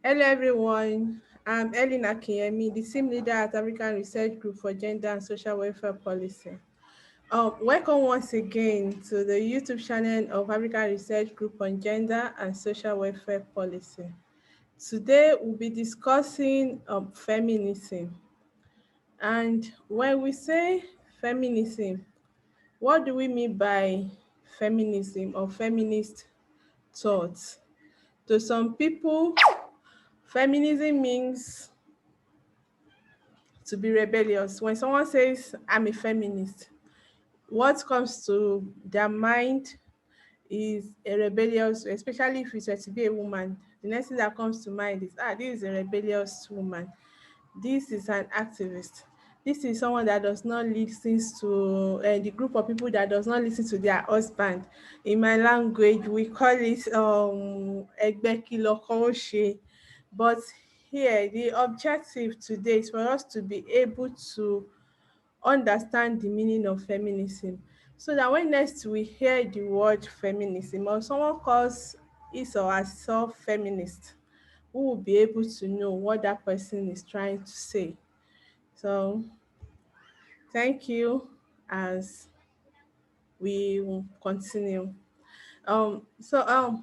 Hello everyone, I'm Ellen Akinyemi, the team leader at African Research Group for Gender and Social Welfare Policy. Welcome once again to the YouTube channel of African Research Group on Gender and Social Welfare Policy. Today we'll be discussing feminism. And when we say feminism, what do we mean by feminism or feminist thoughts? To some people, feminism means to be rebellious. When someone says, I'm a feminist, what comes to their mind is a rebellious, especially if it's to be a woman. The next thing that comes to mind is, this is a rebellious woman. This is an activist. This is someone that does not listen to the group of people that does not listen to their husband. In my language, we call it Egbekilokoshe. But here, the objective today is for us to be able to understand the meaning of feminism, so that when next we hear the word feminism or someone calls his or herself feminist, we will be able to know what that person is trying to say. So thank you as we will continue. So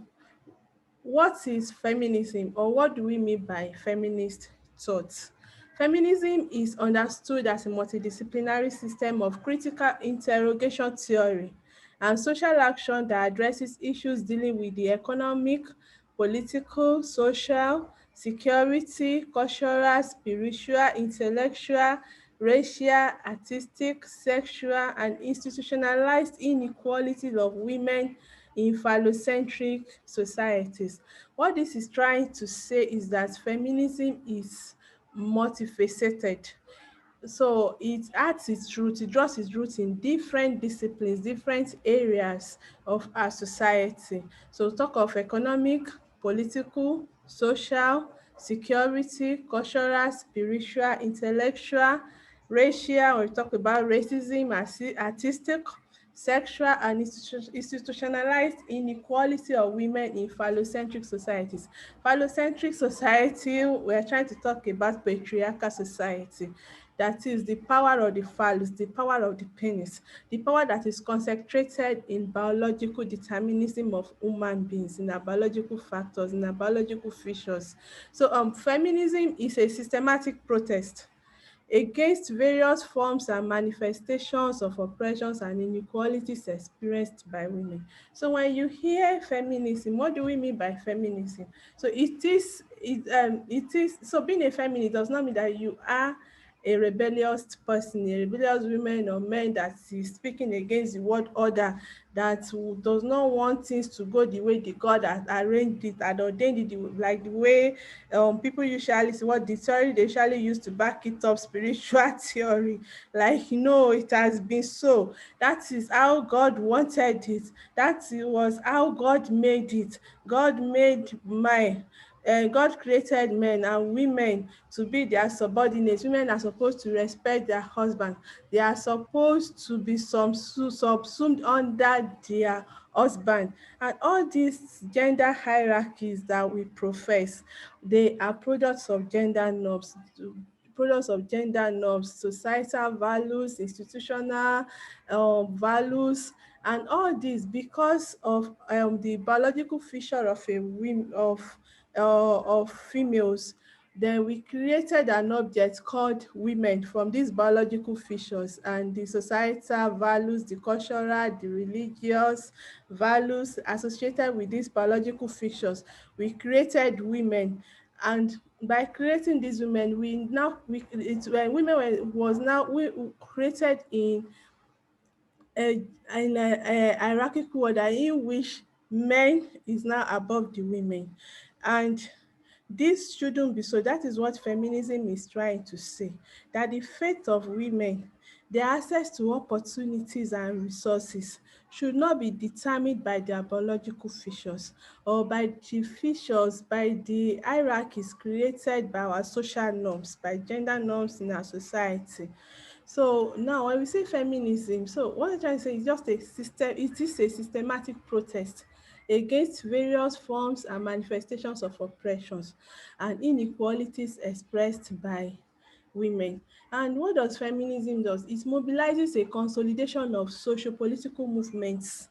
what is feminism, or what do we mean by feminist thought? Feminism is understood as a multidisciplinary system of critical interrogation theory and social action that addresses issues dealing with the economic, political, social, security, cultural, spiritual, intellectual, racial, artistic, sexual, and institutionalized inequalities of women in phallocentric societies. What this is trying to say is that feminism is multifaceted. So it draws its roots in different disciplines, different areas of our society. So talk of economic, political, social, security, cultural, spiritual, intellectual, racial, we talk about racism, artistic, sexual and institutionalized inequality of women in phallocentric societies. Phallocentric society, we're trying to talk about patriarchal society. That is the power of the phallus, the power of the penis, the power that is concentrated in biological determinism of human beings, in our biological factors, in our biological features. So feminism is a systematic protest against various forms and manifestations of oppressions and inequalities experienced by women. So when you hear feminism, what do we mean by feminism? So so being a feminist does not mean that you are a rebellious person, a rebellious woman or men that is speaking against the world order, that does not want things to go the way the God has arranged it and ordained it, like the way people usually see what the theory they usually use to back it up, spiritual theory. Like, it has been so. That is how God wanted it. That was how God made it. God made God created men and women to be their subordinates. Women are supposed to respect their husband. They are supposed to be subsumed under their husband. And all these gender hierarchies that we profess, they are products of gender norms, societal values, institutional values, and all this because of the biological feature of a wom of females. Then we created an object called women from these biological features and the societal values, the cultural, the religious values associated with these biological features. We created women, and by creating these women, women was now we created in a hierarchical order in which men is now above the women. And this shouldn't be so. That is what feminism is trying to say, that the fate of women, their access to opportunities and resources, should not be determined by their biological features or by the hierarchies created by our social norms, by gender norms in our society. So now when we say feminism, so what I'm trying to say is just a system, it is a systematic protest against various forms and manifestations of oppressions and inequalities expressed by women. And what does feminism does? It mobilizes a consolidation of socio-political movements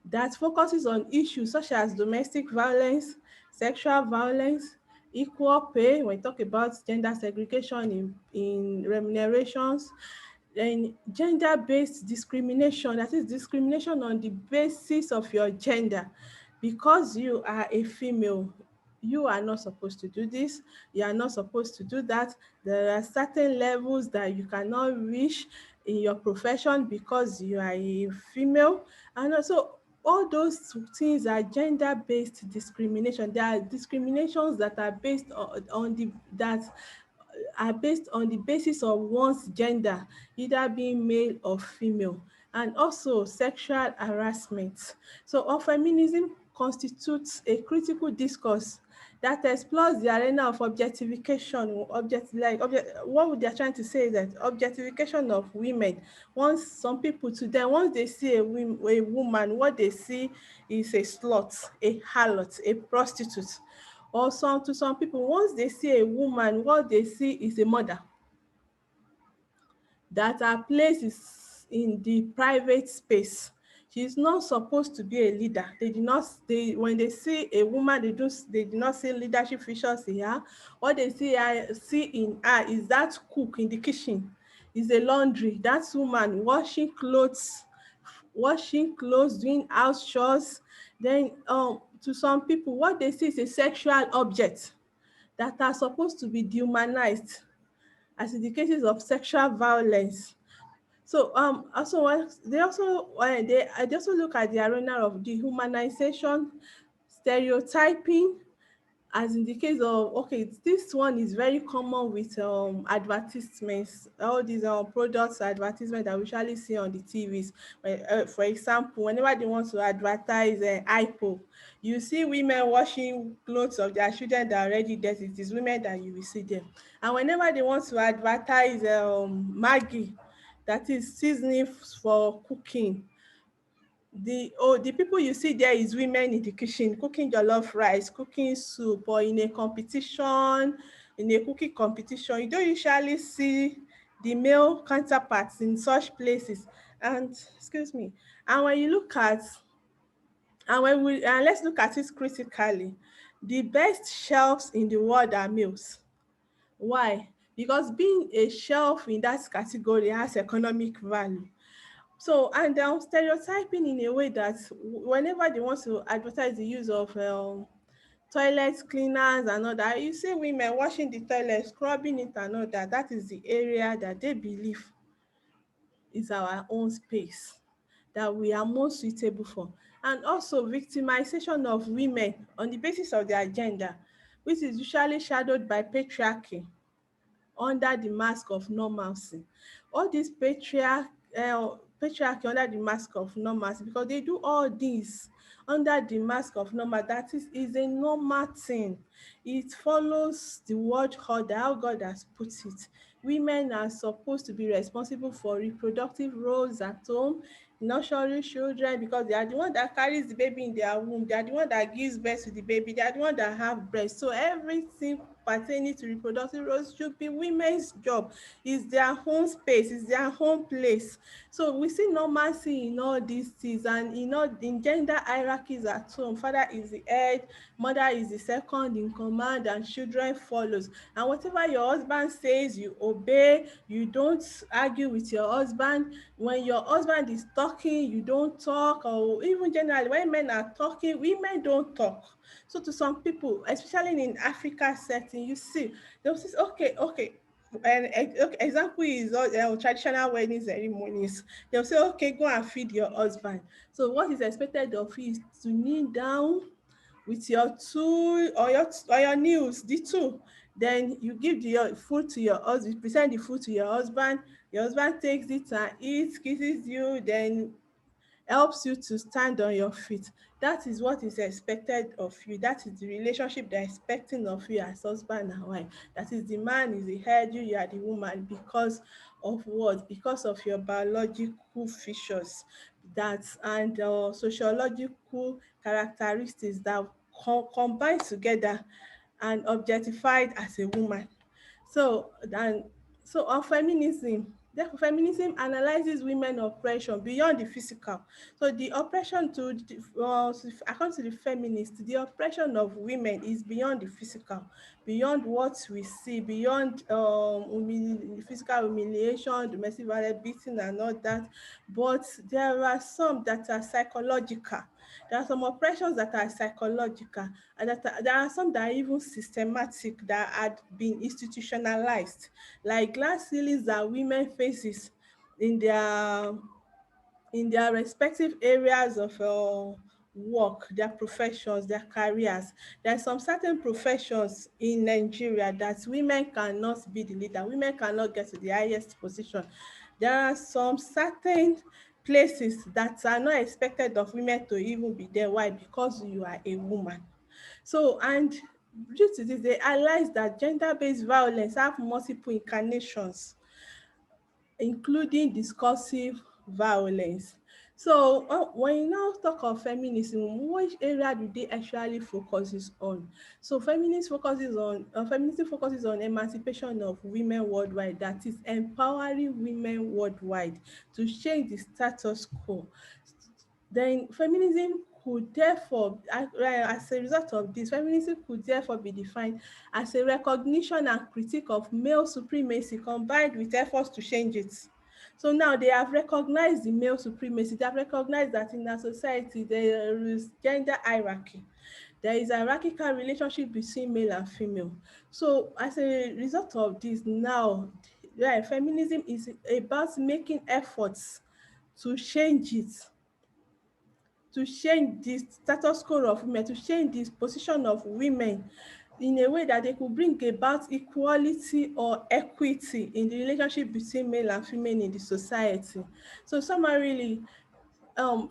that focuses on issues such as domestic violence, sexual violence, equal pay, when we talk about gender segregation in remunerations, then gender-based discrimination, that is discrimination on the basis of your gender. Because you are a female, you are not supposed to do this, you are not supposed to do that. There are certain levels that you cannot reach in your profession because you are a female. And also all those things are gender-based discrimination. There are discriminations that are based on the that are based on the basis of one's gender, either being male or female, and also sexual harassment. So feminism constitutes a critical discourse that explores the arena of objectification, what they are trying to say is that objectification of women. Once some people to them, once they see a woman, what they see is a slut, a harlot, a prostitute. Or some people, once they see a woman, what they see is a mother, that her place is in the private space. She is not supposed to be a leader. They do not they when they see a woman, they do not see leadership features in her. What they see in her is that cook in the kitchen, is a laundry, that woman washing clothes, doing house chores. Then to some people, what they see is a sexual object that are supposed to be dehumanized, as in the cases of sexual violence. So also they also look at the arena of dehumanization, stereotyping, as in the case of, okay, this one is very common with advertisements, all these products advertisement that we usually see on the TVs. For example, whenever they want to advertise ipo, you see women washing clothes of their children that are already dirty. It is women that you will see them. And whenever they want to advertise maggi, that is seasoning for cooking, the people you see there is women in the kitchen cooking jollof rice, cooking soup, or in a cooking competition. You don't usually see the male counterparts in such places. And excuse me, and when you look at and when we and let's look at it critically, the best shelves in the world are males. Why? Because being a shelf in that category has economic value. So, and stereotyping in a way that whenever they want to advertise the use of toilet cleaners and all that, you see women washing the toilet, scrubbing it and all that. That is the area that they believe is our own space, that we are most suitable for. And also victimization of women on the basis of their gender, which is usually shadowed by patriarchy under the mask of normalcy. All dis patriarchy under the mask of normalcy, because they do all dis under the mask of normal, that is a normal thing. It follows the word order, how God has put it. Women are supposed to be responsible for reproductive roles at home, nurturing children, because they are the one that carries the baby in their womb, they are the one that gives birth to the baby, they are the one that have breast. So everything pertaining to reproductive roles should be women's job. It's their own space, it's their own place. So we see normalcy in all these things, and in gender hierarchies at home, father is the head, mother is the second in command, and children follows. And whatever your husband says, you obey, you don't argue with your husband. When your husband is talking, you don't talk, or even generally when men are talking, women don't talk. So to some people, especially in Africa setting, you see, they'll say, okay, and okay, example is all traditional wedding ceremonies. They'll say, okay, go and feed your husband. So what is expected of you is to kneel down with your tool or your nails, the tool. Then you give your food to your husband, present the food to your husband takes it and eats, kisses you, then helps you to stand on your feet. That is what is expected of you. That is the relationship they're expecting of you as husband and wife. That is, the man is the head, you are the woman, because of what? Because of your biological features. that and sociological characteristics that combine together and objectified as a woman. So and so on feminism, therefore feminism analyzes women oppression beyond the physical. So the oppression to the according to the feminist, the oppression of women is beyond the physical, beyond what we see, beyond physical humiliation, domestic violence, beating and all that. But there are some that are psychological. There are some oppressions that are psychological, and there are some that are even systematic, that had been institutionalized, like glass ceilings that women faces in their respective areas of work, their professions, their careers. There are some certain professions in Nigeria that women cannot be the leader, women cannot get to the highest position. There are some certain places that are not expected of women to even be there. Why? Because you are a woman. So, and due to this, they realize that gender-based violence have multiple incarnations, including discursive violence. So when you now talk of feminism, which area do they actually focuses on? So feminism focuses on emancipation of women worldwide, that is empowering women worldwide to change the status quo. Then feminism could therefore, as a result of this, feminism could therefore be defined as a recognition and critique of male supremacy combined with efforts to change it. So now they have recognized the male supremacy. They have recognized that in our society there is gender hierarchy. There is a hierarchical relationship between male and female. So as a result of this, now feminism is about making efforts to change it, to change the status quo of women, to change the position of women in a way that they could bring about equality or equity in the relationship between male and female in the society. So summarily,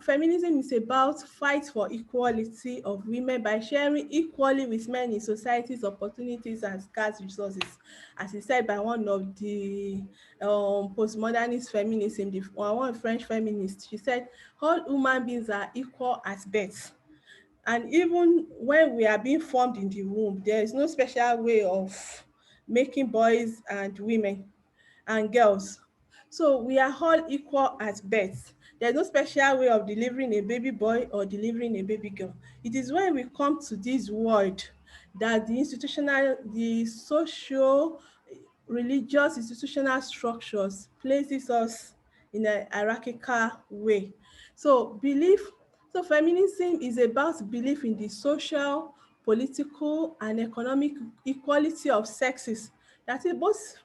feminism is about fight for equality of women by sharing equally with men in society's opportunities and scarce resources, as is said by one of the postmodernist feminism, one French feminist. She said, all human beings are equal at birth. And even when we are being formed in the womb, there is no special way of making boys and women and girls. So we are all equal at birth. There's no special way of delivering a baby boy or delivering a baby girl. It is when we come to this world that the social, religious, institutional structures places us in a hierarchical way. So feminism is about belief in the social, political, and economic equality of sexes. That is both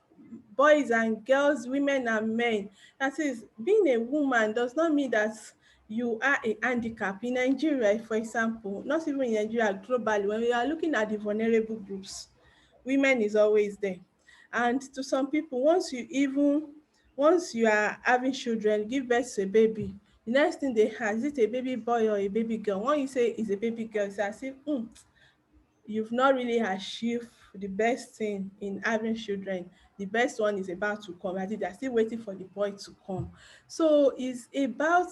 boys and girls, women and men. That is, being a woman does not mean that you are a handicap. In Nigeria, for example, not even in Nigeria, globally, when we are looking at the vulnerable groups, women is always there. And to some people, once you are having children, give birth to a baby, the next thing they ask, is it a baby boy or a baby girl? When you say it's a baby girl, it's as if you've not really achieved the best thing in having children. The best one is about to come. I think they're still waiting for the boy to come. So it's about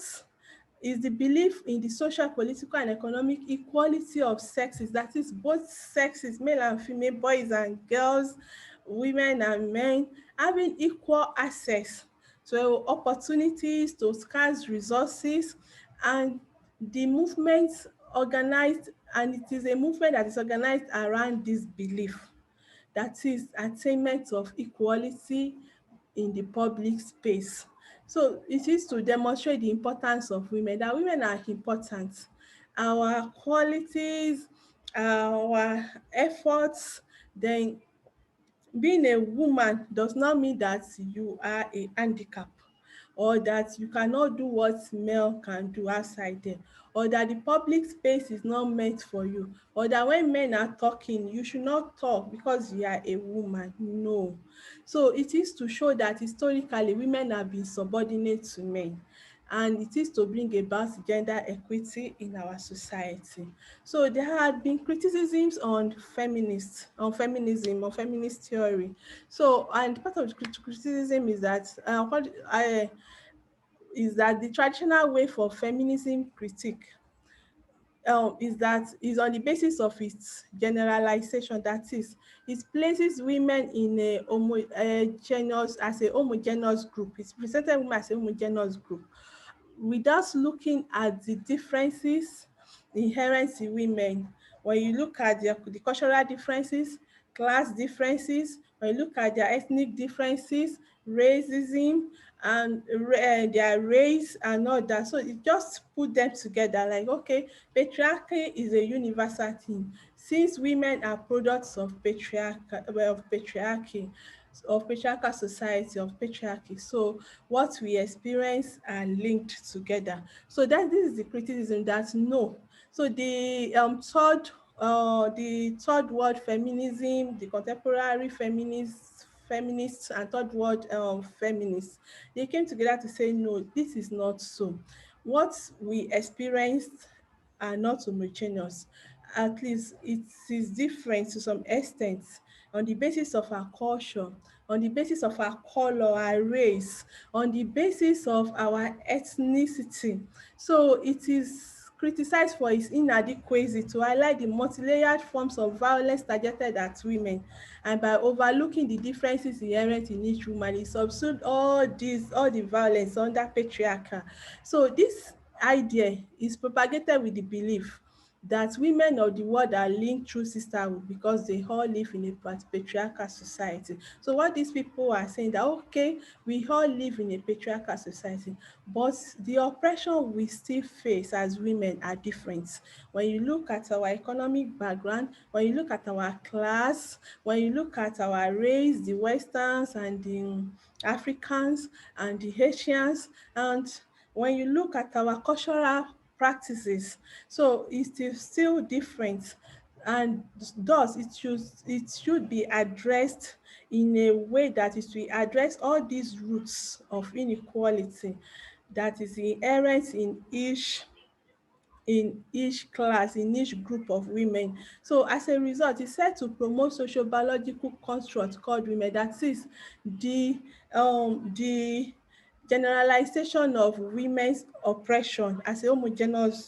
is the belief in the social, political, and economic equality of sexes. That is, both sexes, male and female, boys and girls, women and men, having equal access to opportunities, to scarce resources, and the movement organized, and it is a movement that is organized around this belief, that is attainment of equality in the public space. So it is to demonstrate the importance of women, that women are important. Our qualities, our efforts, then being a woman does not mean that you are a handicap, or that you cannot do what male can do outside there, or that the public space is not meant for you, or that when men are talking, you should not talk because you are a woman. No. So it is to show that historically women have been subordinate to men, and it is to bring about gender equity in our society. So there had been criticisms on feminism, on feminist theory. So, and part of the criticism is that is that the traditional way for feminism critique is that is on the basis of its generalization. That is, it places women in a homogeneous as a homogeneous group. It's presented women as a homogeneous group without looking at the differences inherent in women. When you look at the cultural differences, class differences, when you look at their ethnic differences, racism, and their race and all that. So it just put them together like, okay, patriarchy is a universal thing. Since women are products of patriarchal society, of patriarchy. So what we experience are linked together. So that this is the criticism that no. So the third world feminism, the contemporary feminists and third world feminists, they came together to say no, this is not so. What we experienced are not homogeneous. At least it is different to some extent on the basis of our culture, on the basis of our color, our race, on the basis of our ethnicity. So it is criticized for its inadequacy to highlight the multi-layered forms of violence targeted at women, and by overlooking the differences inherent in each woman, it subsumed all the violence under patriarchal. So this idea is propagated with the belief that women of the world are linked through sisterhood because they all live in a patriarchal society. So what these people are saying that okay, we all live in a patriarchal society, but the oppression we still face as women are different. When you look at our economic background, when you look at our class, when you look at our race, the Westerns and the Africans and the Haitians, and when you look at our cultural practices, so it is still different, and thus it should be addressed in a way that it will address all these roots of inequality that is inherent in each class, in each group of women. So as a result, it's said to promote socio-biological construct called women. That is the generalization of women's oppression as a homogeneous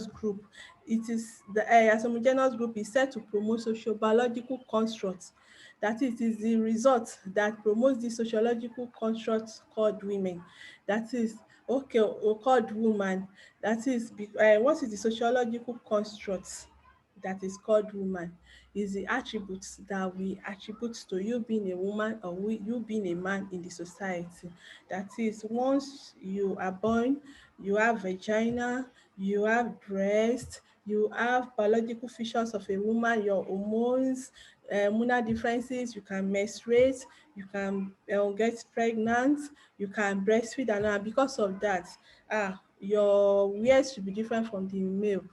group. It is the as a homogeneous group is said to promote socio-biological constructs. That is the result that promotes the sociological construct called women. That is okay, or called woman. That is what is the sociological construct that is called woman? Is the attributes that we attribute to you being a woman or you being a man in the society. That is, once you are born, you have vagina, you have breast, you have biological features of a woman, your hormones, hormonal differences, you can menstruate, you can get pregnant, you can breastfeed, and because of that, your wear should be different from the male.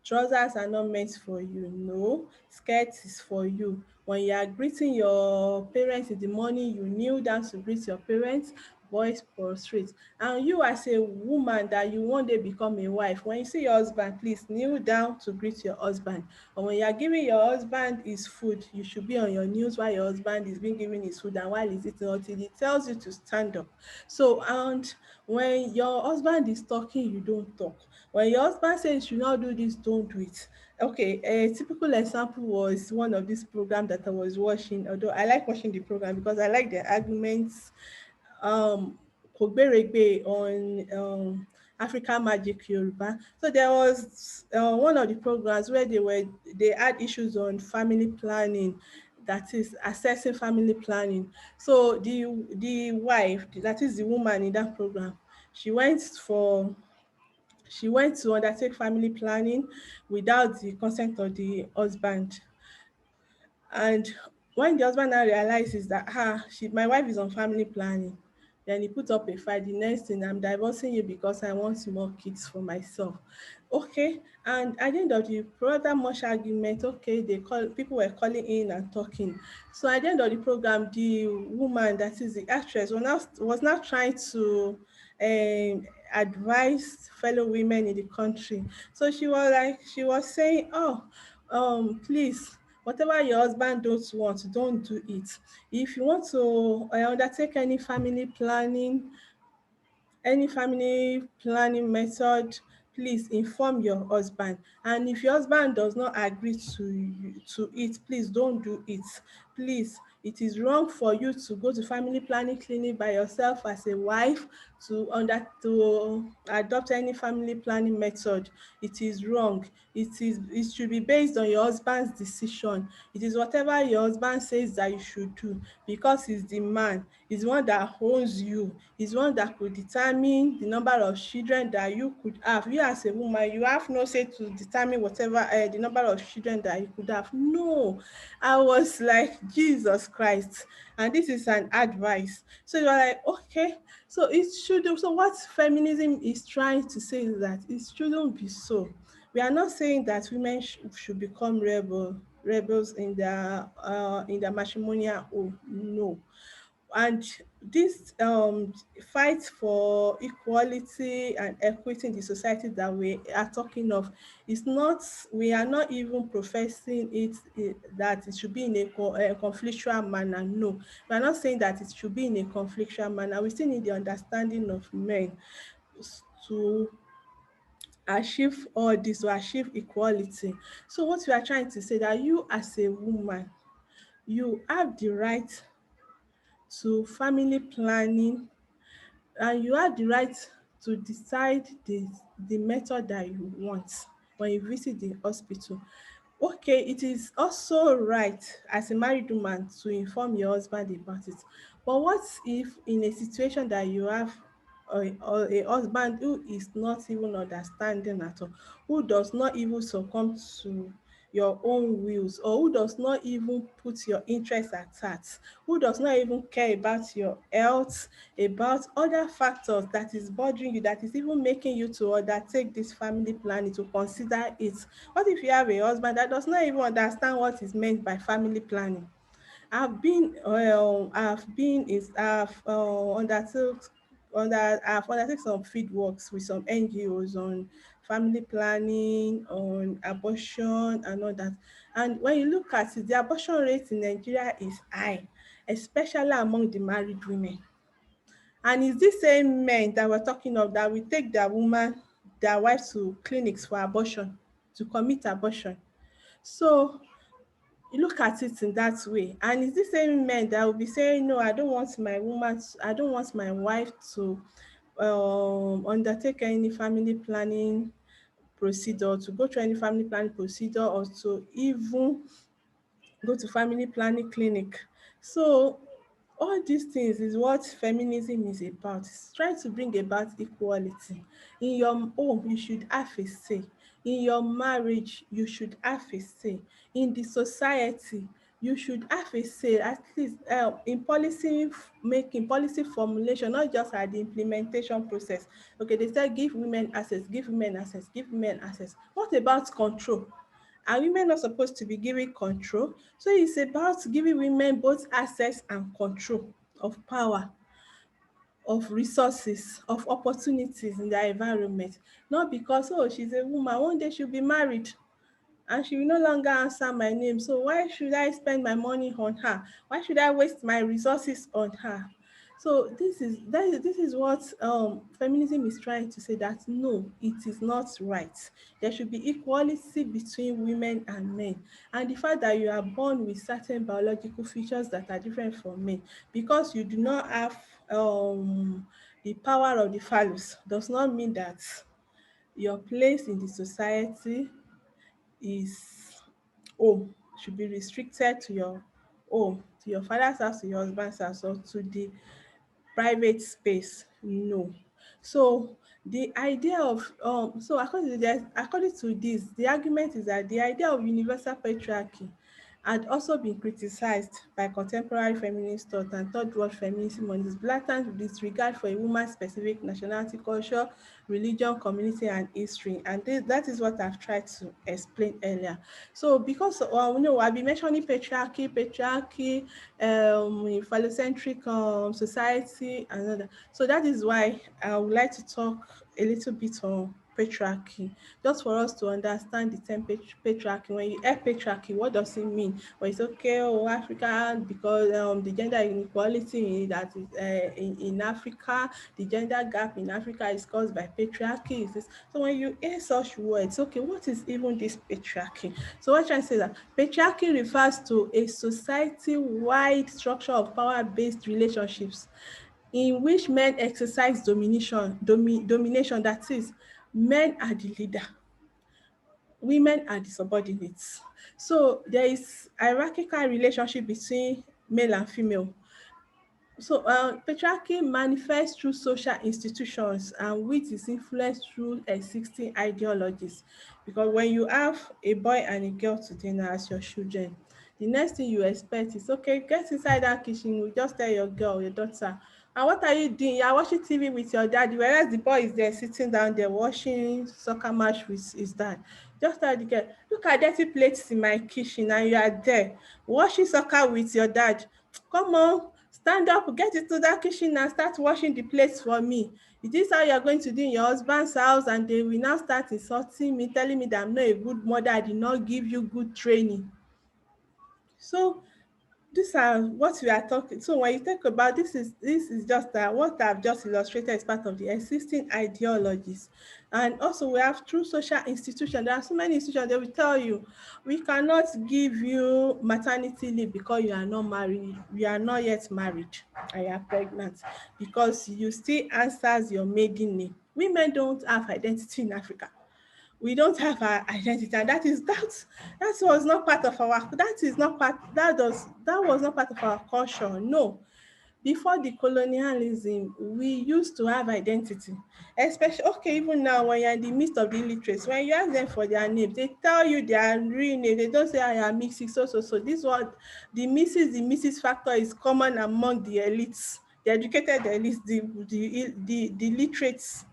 Trousers are not meant for you. No, skirt is for you. When you are greeting your parents in the morning, you kneel down to greet your parents, boys prostrate. And you as a woman that you one day become a wife, when you see your husband, please kneel down to greet your husband. Or when you are giving your husband his food, you should be on your knees while your husband is being given his food and while he's eating until he tells you to stand up. So, and when your husband is talking, you don't talk. When your husband says you should not do this, don't do it. Okay, a typical example was one of these programs that I was watching. Although I like watching the program because I like the arguments, Kogberegbe on African Magic Yoruba. So there was one of the programs where they had issues on family planning, that is assessing family planning. So the wife, that is the woman in that program, she went for she went to undertake family planning without the consent of the husband. And when the husband now realizes that my wife is on family planning, then he put up a fight. The next thing, I'm divorcing you because I want more kids for myself. Okay, and at the end of the rather much argument, okay, people were calling in and talking. So at the end of the program, the woman, that is the actress, was now trying to advise fellow women in the country. So she was saying, oh, please, whatever your husband don't want, don't do it. If you want to undertake any family planning, any family planning method, please inform your husband. And if your husband does not agree to it, please don't do it. Please, it is wrong for you to go to family planning clinic by yourself as a wife to adopt any family planning method. It is wrong. It should be based on your husband's decision. It is whatever your husband says that you should do, because he's the man, he's the one that owns you, he's the one that could determine the number of children that you could have. You as a woman, you have no say to determine whatever the number of children that you could have. No. I was like, Jesus Christ. And this is an advice. So you're like, okay, so it should. So what feminism is trying to say is that it shouldn't be so. We are not saying that women should become rebels in their matrimonial home. No. And this fight for equality and equity in the society that we are talking of is not, we are not even professing that it should be in a conflictual manner. No, we are not saying that it should be in a conflictual manner. We still need the understanding of men to achieve all this, to achieve equality. So what we are trying to say, that you as a woman, you have the right to family planning, and you have the right to decide the method that you want when you visit the hospital. Okay, it is also right as a married woman to inform your husband about it. But what if in a situation that you have a husband who is not even understanding at all, who does not even succumb to your own wills, or who does not even put your interests at heart, who does not even care about your health, about other factors that is bothering you, that is even making you to undertake this family planning, to consider it. What if you have a husband that does not even understand what is meant by family planning? I've undertook some field works with some NGOs on family planning, on abortion and all that. And when you look at it, the abortion rate in Nigeria is high, especially among the married women. And it's these same men that we're talking of that will take their wives to clinics for abortion, to commit abortion. So you look at it in that way, and it's the same men that will be saying, no, I don't want my wife to undertake any family planning procedure, to go through any family planning procedure, or to even go to family planning clinic. So all these things is what feminism is about. It's trying to bring about equality. In your home, you should have a say. In your marriage, you should have a say. In the society, you should have a say, at least in making, policy formulation, not just at the implementation process. Okay, they say give women access, give women access, give women access. What about control? Are women not supposed to be given control? So it's about giving women both access and control of power, of resources, of opportunities in their environment. Not because, oh, she's a woman, one day she'll be married and she will no longer answer my name. So why should I spend my money on her? Why should I waste my resources on her? So this is what feminism is trying to say, that no, it is not right. There should be equality between women and men. And the fact that you are born with certain biological features that are different from men, because you do not have the power of the phallus, does not mean that your place in the society is home, should be restricted to your home, to your father's house, to your husband's house, or to the private space. No. So the idea of so according to this, the argument is that the idea of universal patriarchy had also been criticized by contemporary feminist thought and third world feminism on this blatant disregard for a woman's specific nationality, culture, religion, community, and history. And that is what I've tried to explain earlier. So because I've been mentioning patriarchy, phallocentric society, and all that. So that is why I would like to talk a little bit on patriarchy, just for us to understand the term patriarchy. When you hear patriarchy, what does it mean? Well, it's okay, oh, Africa, because the gender inequality that is in Africa, the gender gap in Africa is caused by patriarchy. Is this? So when you hear such words, okay, what is even this patriarchy? So what I'm trying to say is that patriarchy refers to a society-wide structure of power-based relationships in which men exercise domination, that is, men are the leader, women are the subordinates. So there is hierarchical relationship between male and female. So patriarchy manifests through social institutions and with its influence through existing ideologies. Because when you have a boy and a girl today now as your children, the next thing you expect is, okay, get inside that kitchen, you just tell your girl, your daughter, and what are you doing? You are watching TV with your daddy, whereas the boy is there sitting down there watching soccer match with his dad. Just tell the girl, look at dirty plates in my kitchen and you are there watching soccer with your dad. Come on, stand up, get into that kitchen and start washing the plates for me. Is this how you're going to do in your husband's house? And they will now start insulting me, telling me that I'm not a good mother, I did not give you good training. So these are what we are talking. So when you talk about this is just what I've just illustrated is part of the existing ideologies. And also we have through social institutions. There are so many institutions they will tell you we cannot give you maternity leave because you are not married, you are not yet married and you are pregnant, because you still answers your maiden name. Women don't have identity in Africa. We don't have our identity, and that was not part of our, that is not part, that was not part of our culture. No. Before the colonialism, we used to have identity, especially, okay, even now when you're in the midst of the illiterates, when you ask them for their names, they tell you their real name. They don't say I am mixing, so this one, the mrs factor is common among the elites, the educated elites, the literates.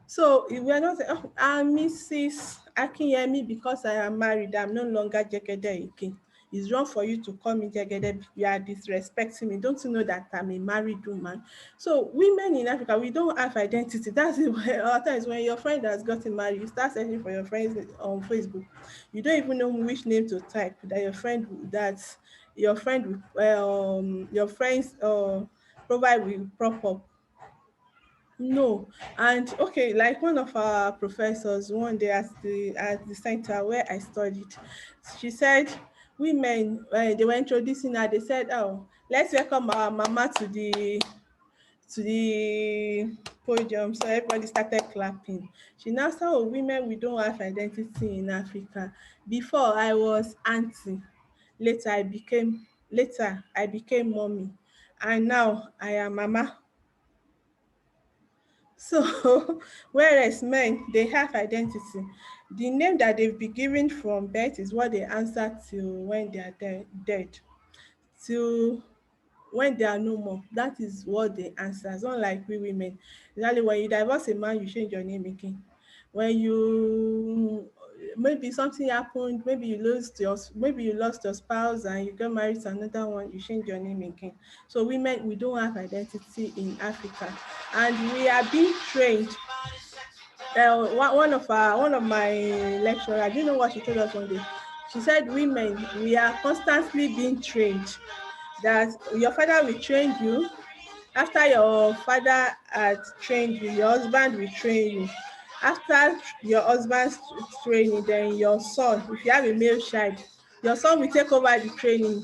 So if we are not saying, oh, I'm Mrs. Akinyemi because I am married, I'm no longer Jegede again. It's wrong for you to call me Jegede. You are disrespecting me. Don't you know that I'm a married woman? So women in Africa, we don't have identity. That's it. Other times when your friend has gotten married, you start searching for your friends on Facebook. You don't even know which name to type. Your friends profile will prop up. No. And okay, like one of our professors one day at the center where I studied, she said women, they were introducing her, they said, oh, let's welcome our mama to the podium. So everybody started clapping. She now said, oh, women, we don't have identity in Africa. Before I was auntie, later I became mommy, and now I am mama. So whereas men, they have identity. The name that they've been given from birth is what they answer till when they are dead. Till when they are no more. That is what they answer. It's not like we women. Exactly, when you divorce a man, you change your name again. When you, maybe something happened, maybe you lost your spouse and you got married to another one, you change your name again. So women, we don't have identity in Africa, and we are being trained. One of my lecturers, do you know what she told us one day? She said, women, we are constantly being trained, that your father will train you. After your father had trained you, your husband will train you. After your husband's training, then your son, if you have a male child, your son will take over the training.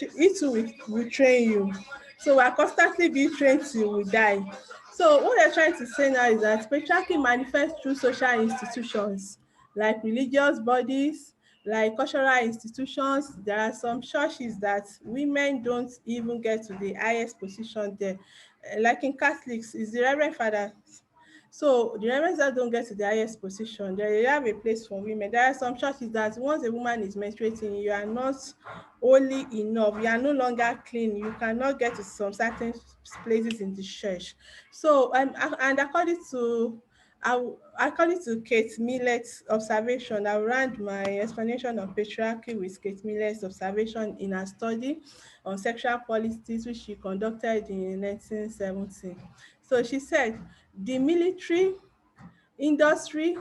It too will train you. So we are constantly being trained till we die. So what they're trying to say now is that patriarchy manifests through social institutions like religious bodies, like cultural institutions. There are some churches that women don't even get to the highest position there. Like in Catholics, is the Reverend Father. So the reverends that don't get to the highest position, they have a place for women. There are some churches that once a woman is menstruating, you are not holy enough, you are no longer clean, you cannot get to some certain places in the church. So and according to Kate Millet's observation, I will round my explanation of patriarchy with Kate Millet's observation in her study on sexual politics, which she conducted in 1970. So she said, the military industry,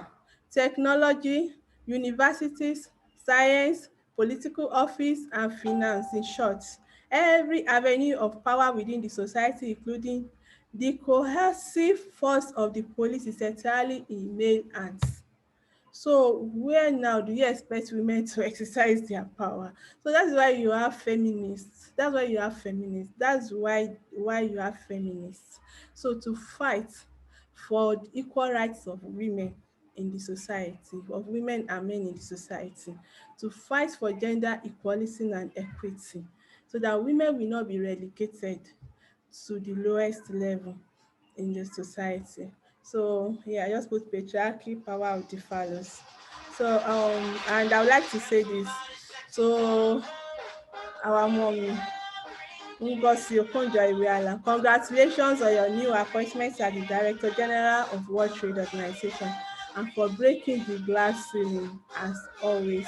technology, universities, science, political office and finance. In short, every avenue of power within the society, including the coercive force of the police, is entirely in male hands. So where now do you expect women to exercise their power? So that's why you have feminists. That's why you have feminists. That's why you have feminists. So to fight for the equal rights of women in the society, of women and men in the society, to fight for gender equality and equity, so that women will not be relegated to the lowest level in the society. So yeah, I just put patriarchy, power of the phallus. So and I would like to say this to our mommy, Ngozi Okonjo-Iweala. Congratulations on your new appointment as the Director General of World Trade Organization and for breaking the glass ceiling as always.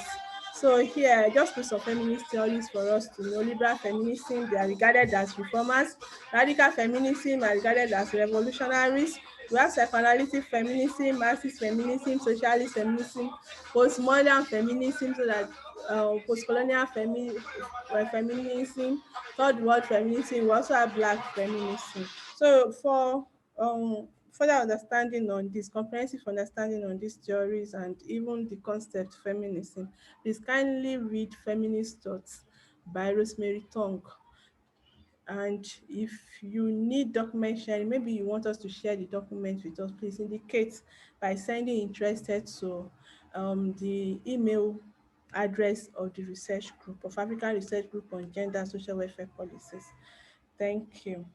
So here, I just put some feminist theories for us to know. Liberal feminism, they are regarded as reformers. Radical feminism are regarded as revolutionaries. We have psychoanalytic feminism, Marxist feminism, socialist feminism, postmodern feminism, so that post-colonial feminism, third world feminism, we also have black feminism. So for further understanding on this, comprehensive understanding on these theories and even the concept feminism, please kindly read Feminist Thoughts by Rosemary Tongue. And if you need document sharing, maybe you want us to share the document with us, please indicate by sending interested to the email address of the research group of African Research Group on Gender and Social Welfare Policies. Thank you.